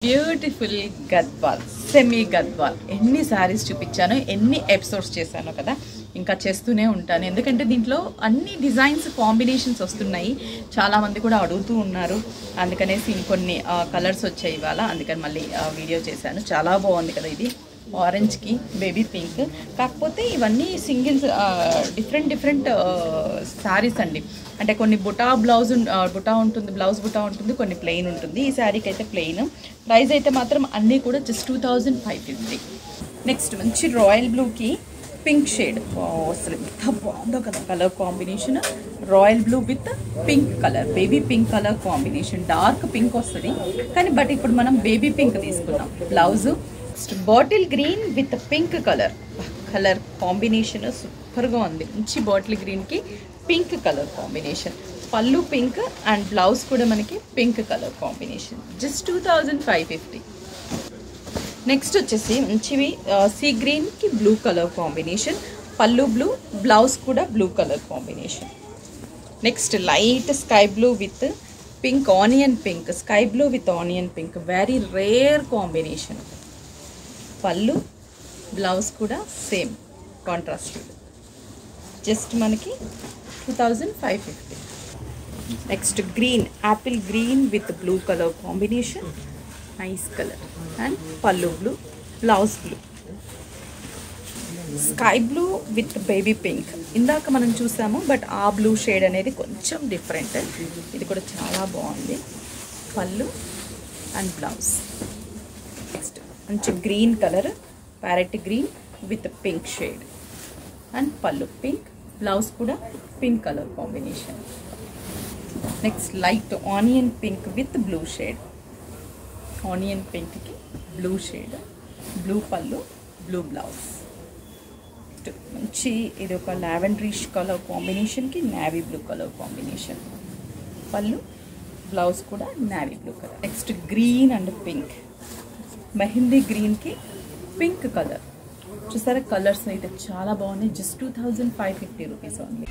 Beautiful Gadwal, semi Gadwal. ఎన్ని శారీస్ చూపించాను, ఎన్ని ఎపిసోడ్స్ చేశాను కదా, ఇంకా చేస్తూనే ఉంటాను. ఎందుకంటే దీంట్లో అన్ని డిజైన్స్ కాంబినేషన్స్ వస్తున్నాయి. చాలామంది కూడా అడుగుతూ ఉన్నారు, అందుకనేసి ఇంకొన్ని కలర్స్ వచ్చాయి ఇవాళ, అందుకని మళ్ళీ వీడియో చేశాను. చాలా బాగుంది కదా ఇది, ఆరెంజ్కి బేబీ పింక్. కాకపోతే ఇవన్నీ సింగిల్స్, డిఫరెంట్ శారీస్ అండి. అంటే కొన్ని బుటా బుటా ఉంటుంది, బ్లౌజ్ బుటా ఉంటుంది, కొన్ని ప్లెయిన్ ఉంటుంది. ఈ శారీకి అయితే ప్లెయిన్. ప్రైస్ అయితే మాత్రం అన్నీ కూడా జస్ట్ 2550. నెక్స్ట్ మంచి రాయల్ బ్లూకి పింక్ షేడ్. అసలు ఎంత బాగుందో కదా colour combination. Royal blue with pink colour, baby pink colour combination. Dark pink వస్తుంది కానీ బట్ ఇప్పుడు మనం బేబీ పింక్ తీసుకున్నాం. Blouse bottle green with pink colour combination సూపర్గా ఉంది. మంచి బాటిల్ గ్రీన్కి పింక్ కలర్ కాంబినేషన్. పళ్ళు పింక్ అండ్ బ్లౌజ్ కూడా మనకి pink colour combination. Just 2550. Next వచ్చేసి మంచివి సీ గ్రీన్కి బ్లూ కలర్ కాంబినేషన్. పళ్ళు బ్లూ, బ్లౌజ్ కూడా blue colour combination. Next light sky blue with pink, onion pink. Sky blue with onion pink, very rare combination. పళ్ళు, blouse కూడా same contrast. Just మనకి 2550. Next green, apple green with blue colour combination. Nice colour. And పళ్ళు blue, blouse blue. Sky blue with baby pink ఇందాక మనం చూసాము, but ఆ blue shade అనేది కొంచెం డిఫరెంట్. ఇది కూడా చాలా బాగుంది. పళ్ళు అండ్ బ్లౌజ్. నెక్స్ట్ మంచి green colour, parrot green with pink shade. And పళ్ళు పింక్, బ్లౌజ్ కూడా pink colour combination. Next light onion pink with blue shade. Onion పింక్కి బ్లూ షేడ్, బ్లూ పళ్ళు, బ్లూ బ్లౌజ్. మంచి ఇది ఒక లావెండరిష్ కలర్ కాంబినేషన్కి navy blue colour combination. పళ్ళు, blouse కూడా navy blue colour. Next green and pink, mehndi గ్రీన్కి పింక్ కలర్. చూసారా కలర్స్ అయితే చాలా బాగున్నాయి. Just 2550 rupees only.